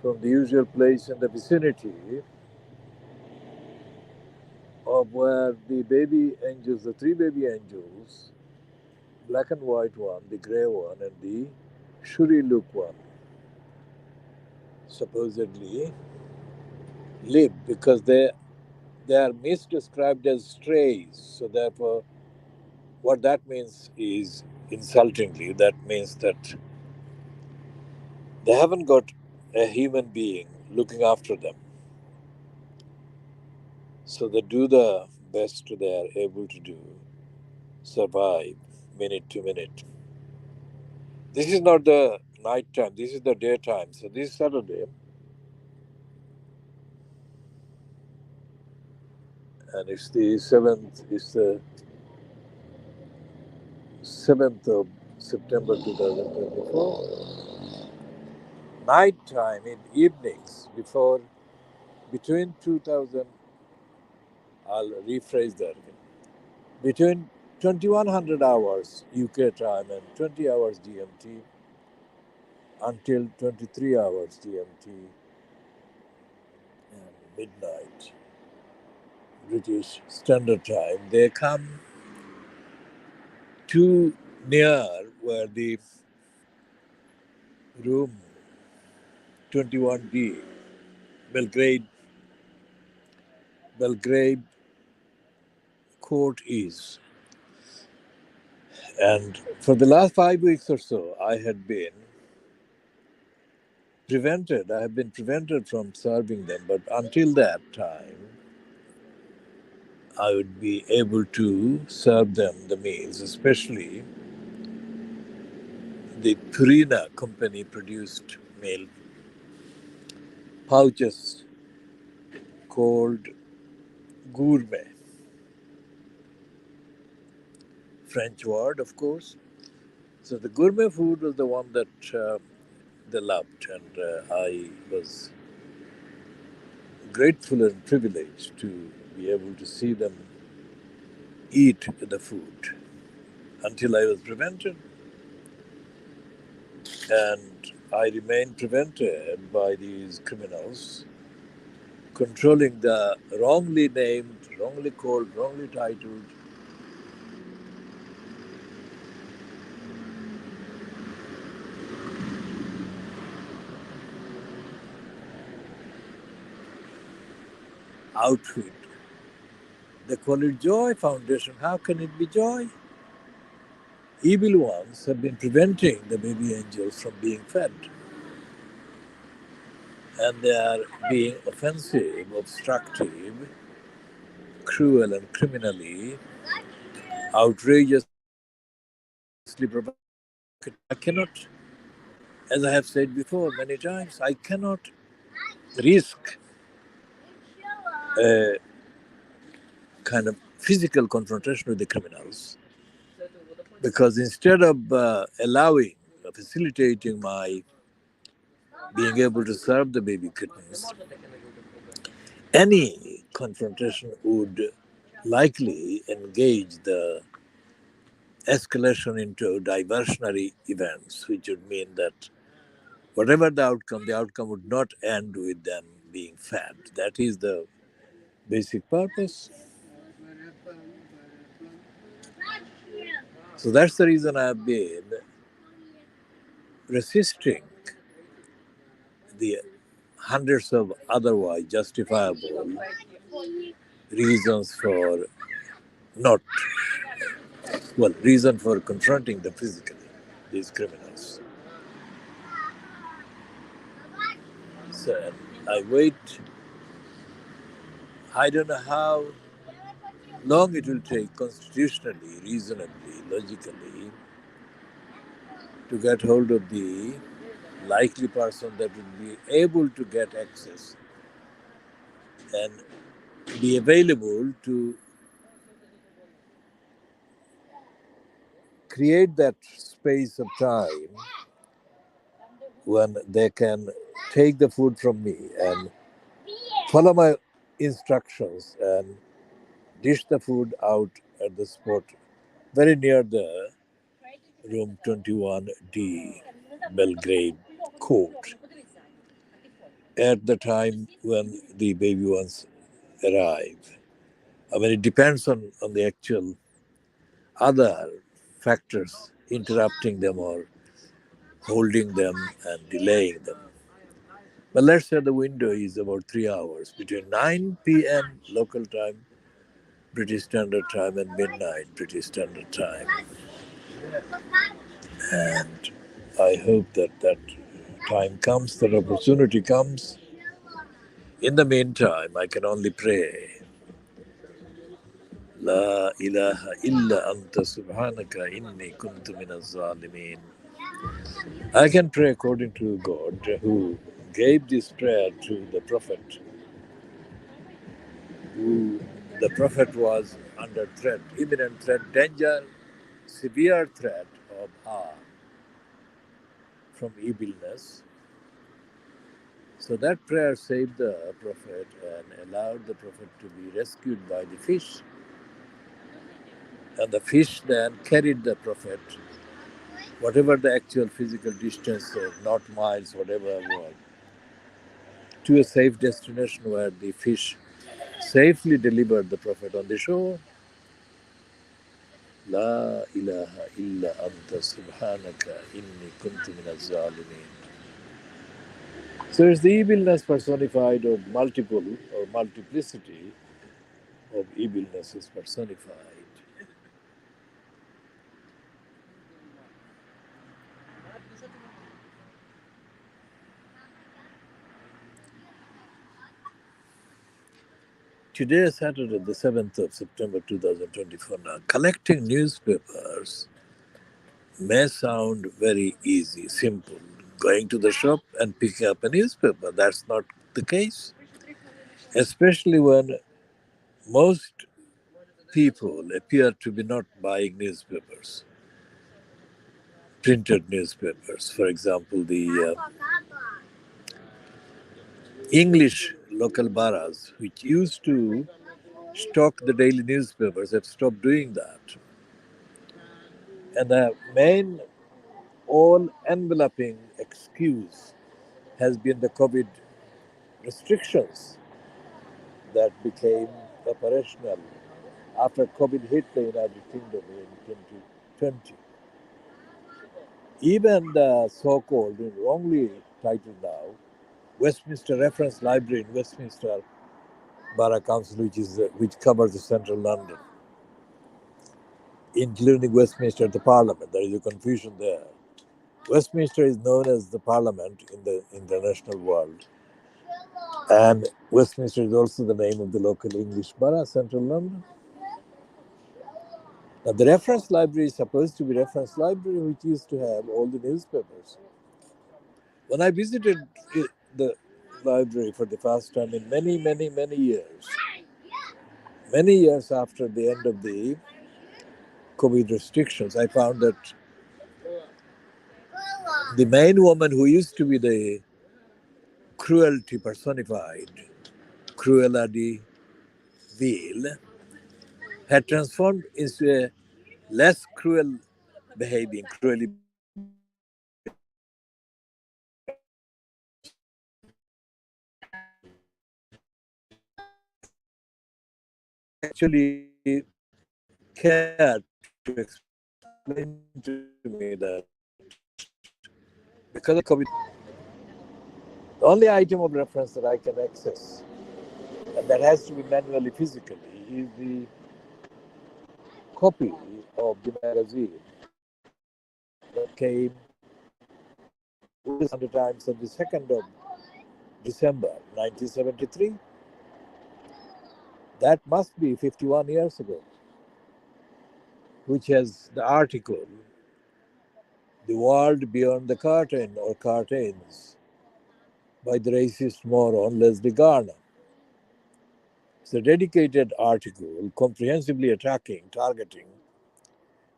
from the usual place in the vicinity of where the baby angels, the three baby angels, black and white one, the grey one, and the Shuri look one, supposedly live because they are misdescribed as strays. So therefore, what that means is insultingly, that means that they haven't got a human being looking after them. So they do the best they are able to do, survive minute to minute. This is not the night time, this is the daytime. So this Saturday, and it's the 7th of September 2024. Night time in evenings before between 2000, I'll rephrase that again. Between 2100 hours UK time and 20 hours GMT until 23 hours GMT and midnight British Standard Time, they come too near where the room 21D Belgrade court is. And for the last 5 weeks or so, I have been prevented from serving them, but until that time, I would be able to serve them the meals, especially the Purina company produced meal pouches called gourmet, French word, of course. So the gourmet food was the one that they loved, and I was grateful and privileged to be able to see them eat the food until I was prevented. And I remained prevented by these criminals controlling the wrongly named, wrongly called, wrongly titled outfit. They call it Joy Foundation. How can it be joy? Evil ones have been preventing the baby angels from being fed. And they are being offensive, obstructive, cruel, and criminally, outrageously provocative. I cannot, as I have said before many times, I cannot risk a kind of physical confrontation with the criminals because instead of allowing, facilitating my being able to serve the baby kittens, any confrontation would likely engage the escalation into diversionary events, which would mean that whatever the outcome would not end with them being fed. That is the basic purpose. So that's the reason I've been resisting the hundreds of otherwise justifiable reasons for not, well, reason for confronting them physically, these criminals. So I wait. I don't know how long it will take constitutionally, reasonably, logically to get hold of the likely person that would be able to get access and be available to create that space of time when they can take the food from me and follow my instructions and dish the food out at the spot very near the room 21D Belgrade court. at the time when the baby ones arrive. I mean, it depends on the actual other factors interrupting them or holding them and delaying them. But let's say the window is about 3 hours between 9 p.m. local time, British Standard Time, and midnight British Standard Time. And I hope that that time comes, that opportunity comes. In the meantime, I can only pray. La ilaha illa anta subhanaka inni kuntu minaz zalimin. I can pray according to God who gave this prayer to the Prophet, who the Prophet was under threat, imminent threat, danger, severe threat of harm from evilness. So that prayer saved the Prophet and allowed the Prophet to be rescued by the fish. And the fish then carried the Prophet, whatever the actual physical distance, not miles, whatever was, to a safe destination where the fish safely delivered the Prophet on the shore. La ilaha illa anta subhanaka inni kuntu minaz zalimin. So it's the evilness personified, or multiple or multiplicity of evilness is personified. Today is Saturday, the 7th of September 2024. Now, collecting newspapers may sound very easy, simple. Going to the shop and picking up a newspaper. That's not the case. Especially when most people appear to be not buying newspapers, printed newspapers. For example, the English local boroughs, which used to stock the daily newspapers, have stopped doing that. And the main all enveloping excuse has been the COVID restrictions that became operational after COVID hit the United Kingdom in 2020. Even the so-called, wrongly titled now, Westminster Reference Library in Westminster Borough Council, which covers the central London, including Westminster, the Parliament. There is a confusion there. Westminster is known as the Parliament in the international world, and Westminster is also the name of the local English borough, central London. Now, the reference library is supposed to be reference library, which used to have all the newspapers. When I visited the library for the first time in many years after the end of the COVID restrictions, I found that the main woman who used to be the cruelty personified, Cruella de Vil, had transformed into a less cruelly behaving actually cared to explain to me that because of COVID, the only item of reference that I can access, and that has to be manually, physically, is the copy of the magazine that came with the Sunday Times on the 2nd of December 1973. That must be 51 years ago, which has the article, The World Beyond the Curtain or Curtains, by the racist moron Leslie Garner. It's a dedicated article comprehensively targeting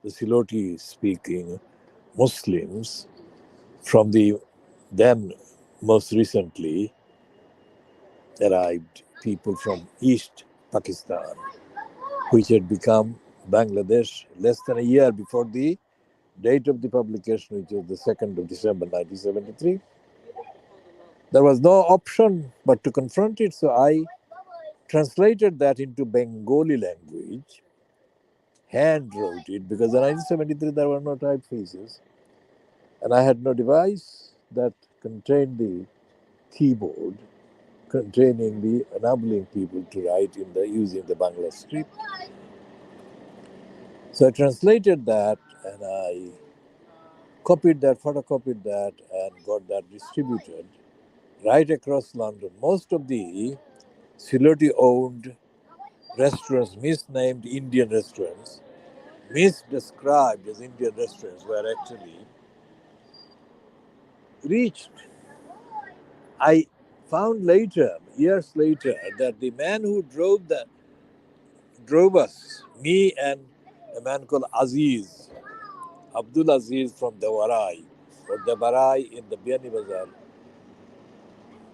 the Siloti speaking Muslims from the then most recently arrived people from East Pakistan, which had become Bangladesh less than a year before the date of the publication, which was the 2nd of December 1973. There was no option but to confront it, so I translated that into Bengali language, hand wrote it, because in 1973 there were no typefaces, and I had no device that contained the keyboard containing the enabling people to write in the using the Bangla script. So I translated that and I copied that, photocopied that, and got that distributed right across London. Most of the Siloti owned restaurants, misnamed Indian restaurants, misdescribed as Indian restaurants, were actually reached. I found later, years later, that the man who drove us, me and a man called Aziz, Abdul Aziz from Dewarai, or Debarai in the Biani Bazar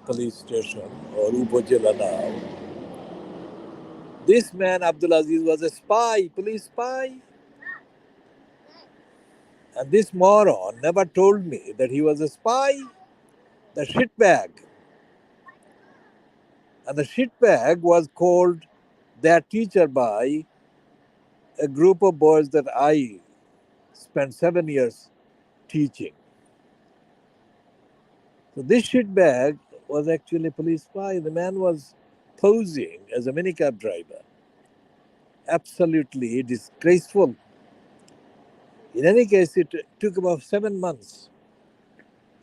police station, or Ubojela now. This man, Abdul Aziz, was a spy, police spy. And this moron never told me that he was a spy, the shitbag. And the shitbag was called their teacher by a group of boys that I spent 7 years teaching. So this shitbag was actually a police spy. The man was posing as a minicab driver. Absolutely disgraceful. In any case, it took about 7 months,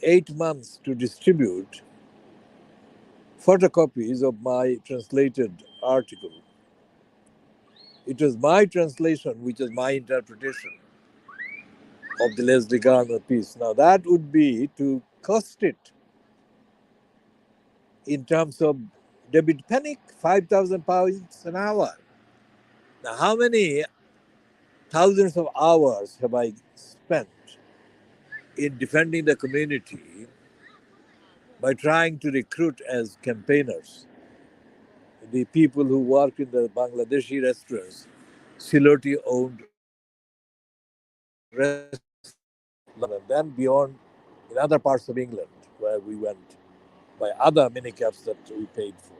8 months to distribute photocopies of my translated article. It was my translation, which was my interpretation of the Leslie Garner piece. Now, that would be to cost it in terms of debit panic, £5,000 an hour. Now, how many thousands of hours have I spent in defending the community by trying to recruit as campaigners the people who work in the Bangladeshi restaurants, Siloti owned restaurants, and then beyond in other parts of England where we went by other minicabs that we paid for.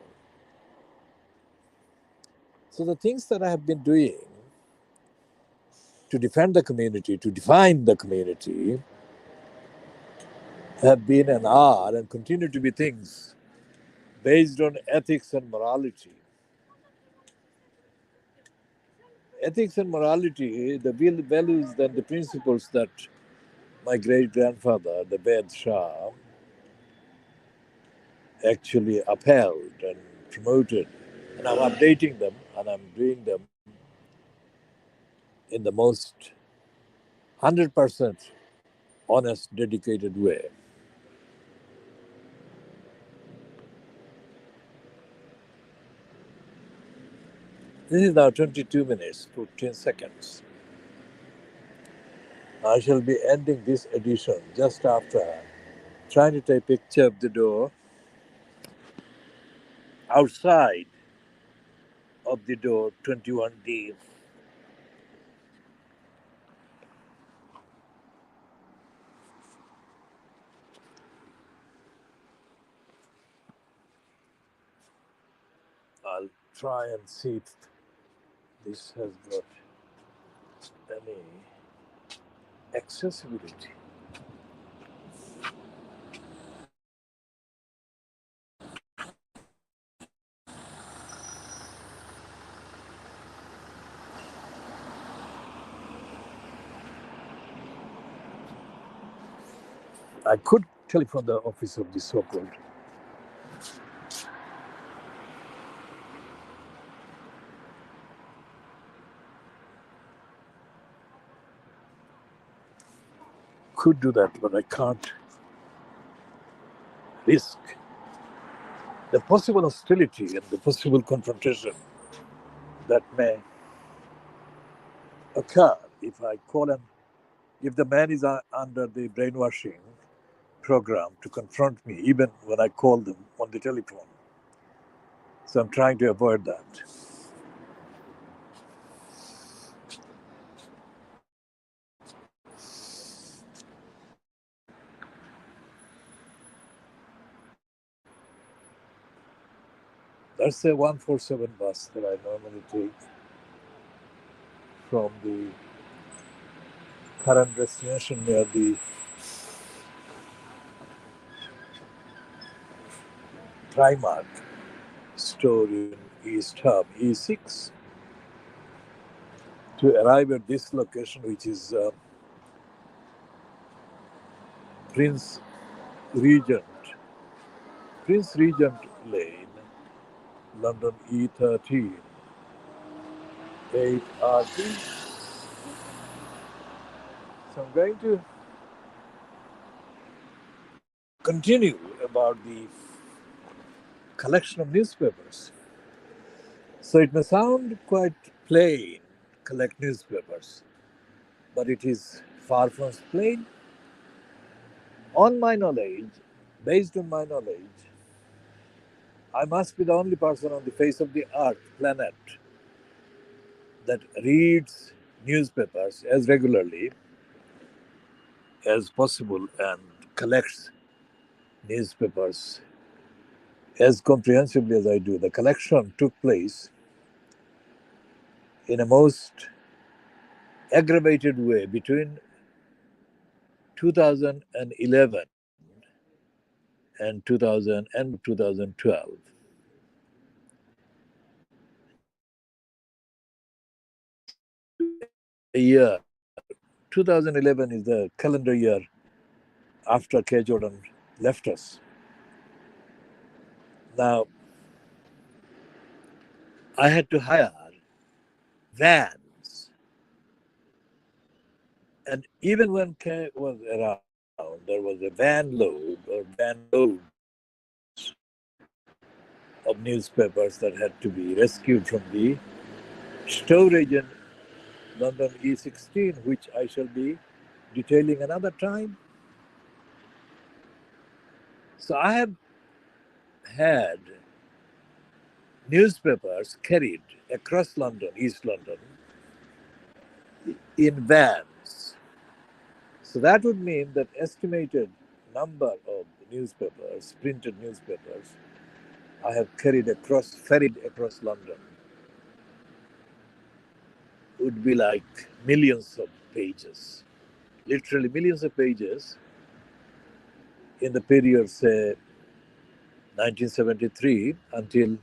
So the things that I have been doing to defend the community, to define the community, have been and are and continue to be things based on ethics and morality. Ethics and morality, the values and the principles that my great grandfather, the Ved Shah, actually upheld and promoted. And I'm updating them and I'm doing them in the most 100% honest, dedicated way. This is now 22 minutes, 14 seconds. I shall be ending this edition just after trying to take a picture of the door outside of the door 21D. I'll try and see if this has got any accessibility. I could telephone the office of the so-called. Could do that, but I can't risk the possible hostility and the possible confrontation that may occur if I call him, if the man is under the brainwashing program to confront me, even when I call them on the telephone. So I'm trying to avoid that. That's a 147 bus that I normally take from the current destination near the Primark store in East Hub, E6, to arrive at this location, which is Prince Regent, Prince Regent Lane, London E13, 8RT. So I'm going to continue about the collection of newspapers. So it may sound quite plain, collect newspapers, but it is far from plain. On my knowledge, based on my knowledge, I must be the only person on the face of the earth, planet, that reads newspapers as regularly as possible and collects newspapers as comprehensively as I do. The collection took place in a most aggravated way between 2011 and 2012. A year. 2011 is the calendar year after K. Jordan left us. Now, I had to hire vans. And even when K was around, there was a van load or van loads of newspapers that had to be rescued from the storage in London E16, which I shall be detailing another time. So I have had newspapers carried across London, East London, in vans. So that would mean that estimated number of newspapers, printed newspapers, I have ferried across London would be like millions of pages, literally millions of pages in the period, say, 1973 until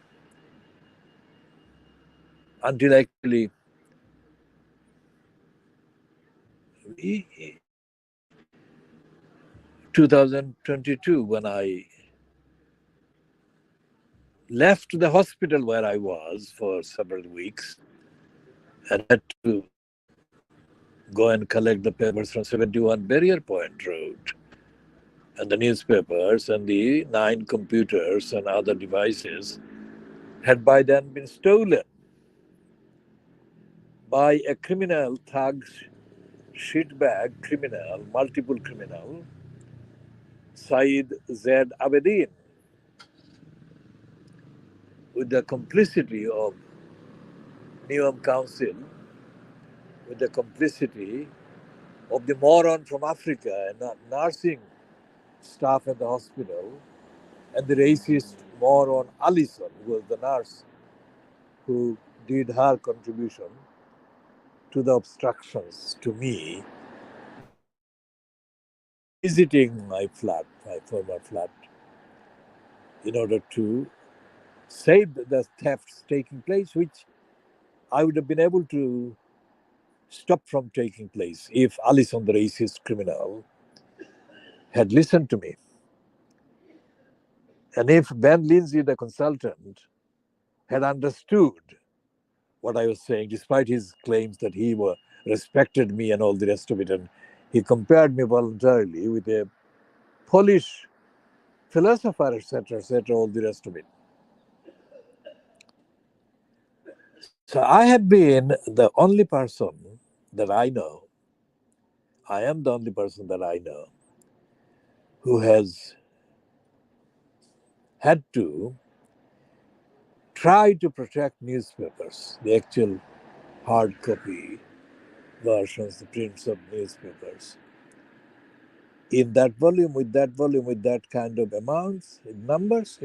actually 2022, when I left the hospital where I was for several weeks and had to go and collect the papers from 71 Barrier Point Road. And the newspapers and the 9 computers and other devices had by then been stolen by a criminal, thug, shitbag criminal, multiple criminal, Saeed Zaid Abedin, with the complicity of Newham Council, with the complicity of the moron from Africa and nursing staff at the hospital, and the racist moron Allison, who was the nurse who did her contribution to the obstructions to me visiting my flat, my former flat, in order to save the thefts taking place, which I would have been able to stop from taking place if Allison, the racist criminal, had listened to me. And if Ben Lindsay, the consultant, had understood what I was saying, despite his claims that he respected me and all the rest of it, and he compared me voluntarily with a Polish philosopher, etc., all the rest of it. So I have been the only person that I know, I am the only person that I know who has had to try to protect newspapers, the actual hard copy versions, the prints of newspapers, in that volume, with that kind of amounts, in numbers,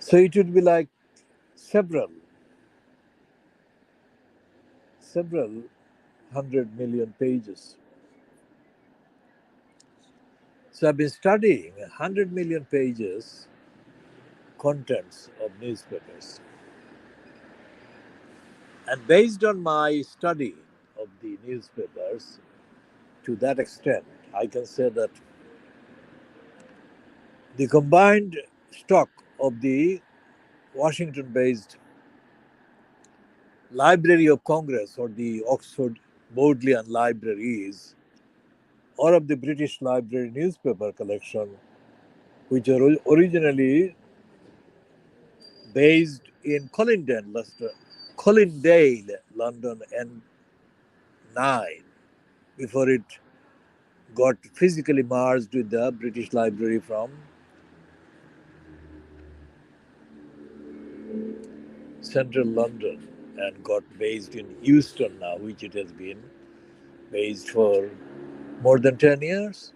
So it would be like several 100 million pages. So I've been studying 100 million pages contents of newspapers. And based on my study of the newspapers, to that extent, I can say that the combined stock of the Washington based Library of Congress or the Oxford Bodleian Libraries or of the British Library newspaper collection, which are originally based in Colindale, London, N9, before it got physically merged with the British Library from central London and got based in Euston now, which it has been based for more than 10 years.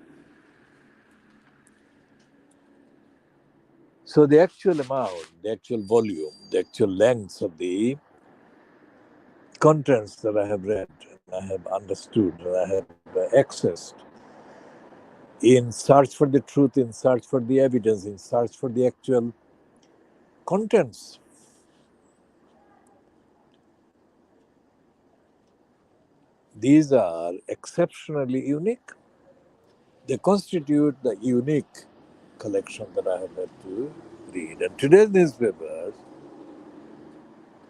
So the actual amount, the actual volume, the actual lengths of the contents that I have read and I have understood and I have accessed in search for the truth, in search for the evidence, in search for the actual contents, these are exceptionally unique. They constitute the unique collection that I have had to read. And today's newspapers,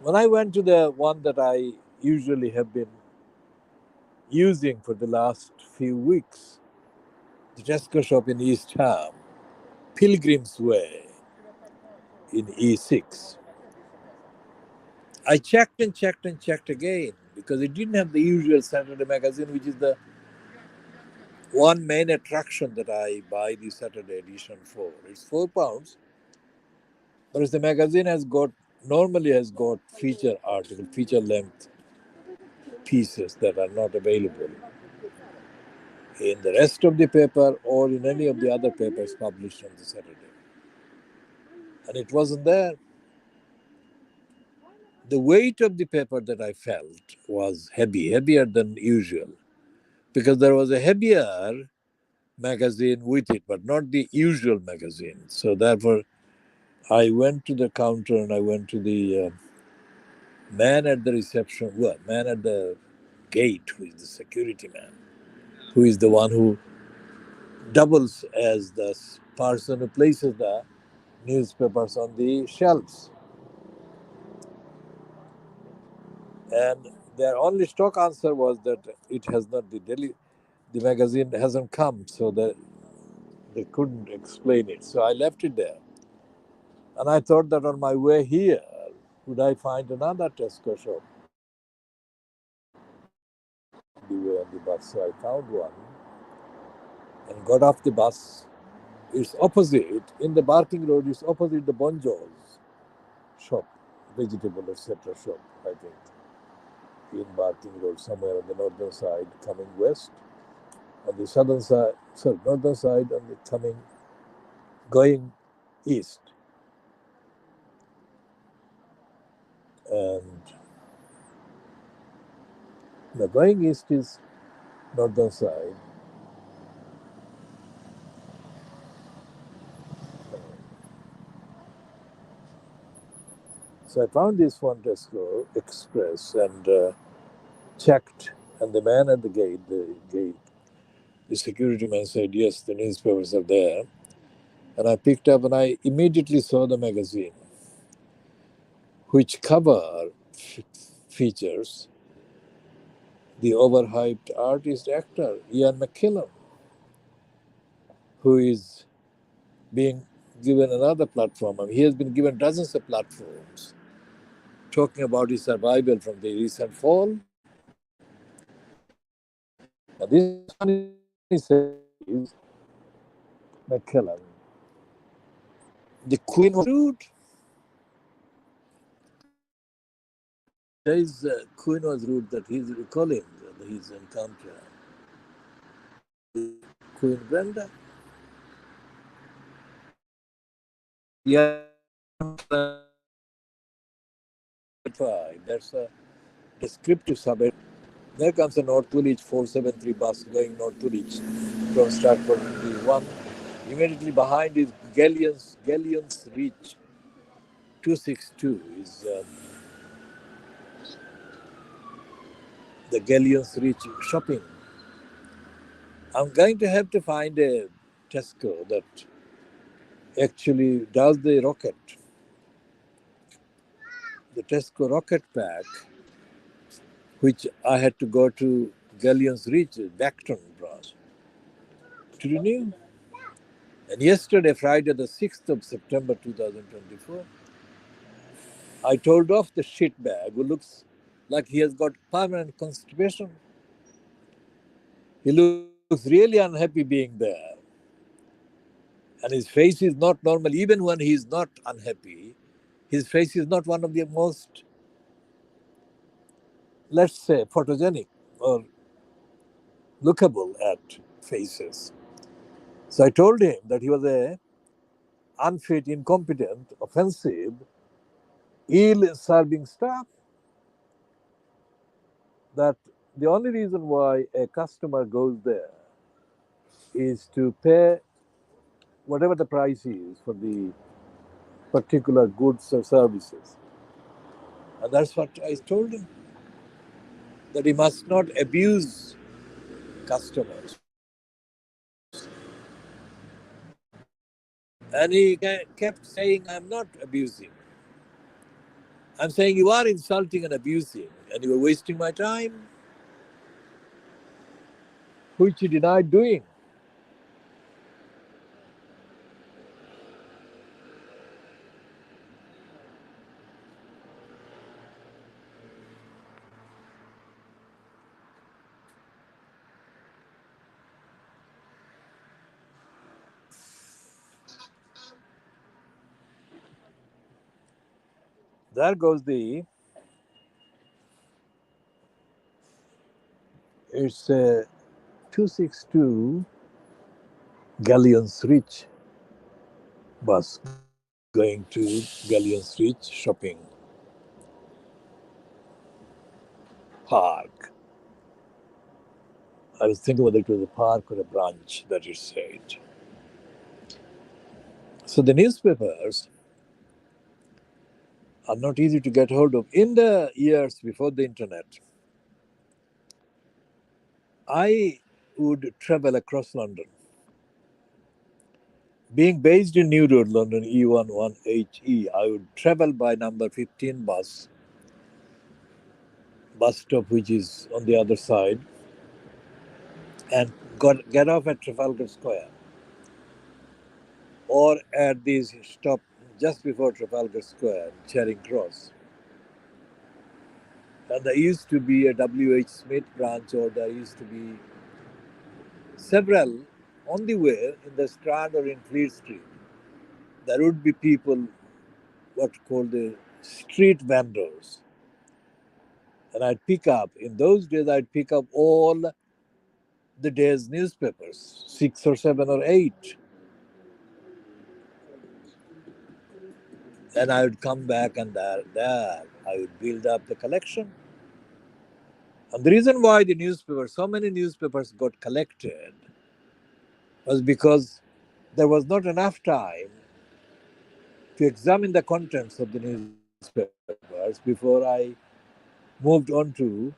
when I went to the one that I usually have been using for the last few weeks, the Tesco shop in East Ham, Pilgrim's Way in E6, I checked and checked and checked again because it didn't have the usual Saturday magazine, which is the one main attraction that I buy the Saturday edition for. It's £4, whereas the magazine normally has got feature length pieces that are not available in the rest of the paper or in any of the other papers published on the Saturday. And it wasn't there. The weight of the paper that I felt was heavier than usual, because there was a heavier magazine with it, but not the usual magazine. So therefore, I went to the counter and I went to the man at the reception, man at the gate, who is the security man, who is the one who doubles as the person who places the newspapers on the shelves. And their only stock answer was that it has not the magazine hasn't come, so that they couldn't explain it. So I left it there. And I thought that on my way here, would I find another Tesco shop on the way on the bus? So I found one and got off the bus. It's opposite, in the Barking Road, it's opposite the Bonjour's shop, vegetable, etc. shop, I think, in Barking Road, somewhere on the northern side, coming west. On the northern side, and going east. And the going east is northern side. So I found this one Tesco Express and checked, and the man at the gate, the security man said, yes, the newspapers are there. And I picked up and I immediately saw the magazine, which features the overhyped artist actor Ian McKellen, who is being given another platform. I mean, he has been given dozens of platforms talking about his survival from the recent fall. And this one is McKellen. The Queen was rude. Says Queen was rude that he's recalling his encounter with Queen Brenda. Yeah, 5. That's a descriptive suburb. There comes a North Woolwich 473 bus going North Woolwich from Stratford into 1. Immediately behind is Galleons Reach 262 is the Galleons Reach shopping. I'm going to have to find a Tesco that actually does the Tesco rocket pack, which I had to go to Galleons Reach, Beckton branch, to renew. And yesterday, Friday, the 6th of September 2024, I told off the shitbag who looks like he has got permanent constipation. He looks really unhappy being there. And his face is not normal. Even when he is not unhappy, his face is not one of the most, let's say, photogenic or lookable at faces. So I told him that he was a unfit, incompetent, offensive, ill-serving staff. That the only reason why a customer goes there is to pay whatever the price is for the particular goods or services. And that's what I told him, that he must not abuse customers. And he kept saying, I'm not abusing. I'm saying you are insulting and abusing, and you are wasting my time, which he denied doing. There goes it's a 262 Galleons Reach bus going to Galleons Reach shopping park. I was thinking whether it was a park or a branch that it said. So the newspapers are not easy to get hold of. In the years before the internet, I would travel across London. Being based in New Road, London, E11HE, I would travel by number 15 bus stop, which is on the other side, and get off at Trafalgar Square or at this stop just before Trafalgar Square, Charing Cross. And there used to be a W.H. Smith branch, or there used to be several on the way in the Strand or in Fleet Street. There would be people, what called the street vendors. And I'd pick up, in those days, I'd pick up all the day's newspapers, 6 or 7 or 8. Then I would come back, and there I would build up the collection. And the reason why so many newspapers got collected was because there was not enough time to examine the contents of the newspapers before I moved on to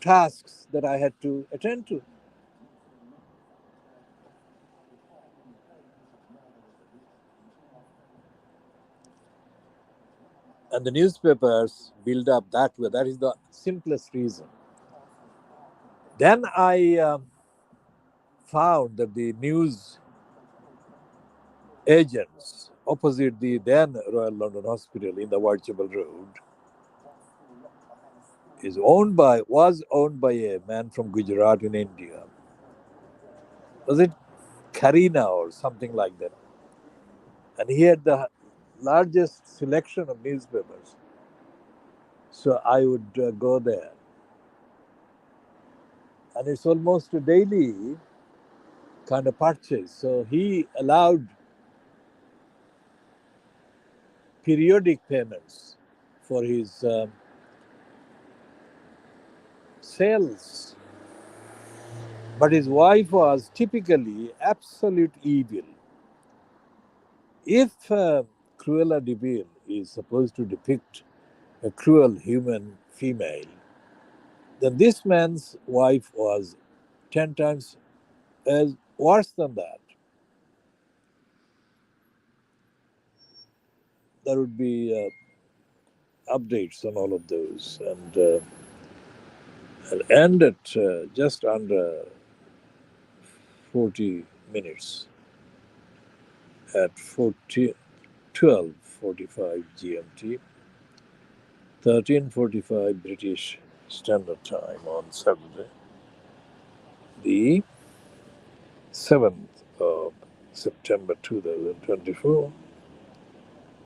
tasks that I had to attend to. And the newspapers build up that way. That is the simplest reason. Then I found that the news agents opposite the then Royal London Hospital in the Whitechapel Road was owned by a man from Gujarat in India. Was it Karina or something like that? And he had the largest selection of newspapers. So I would go there. And it's almost a daily kind of purchase. So he allowed periodic payments for his sales. But his wife was typically absolute evil. If Cruella de Vil is supposed to depict a cruel human female, then this man's wife was 10 times as worse than that. There would be updates on all of those. And I'll end at just under 40 minutes at 12:45 GMT, 13:45 British Standard Time on Saturday, the 7th of September 2024.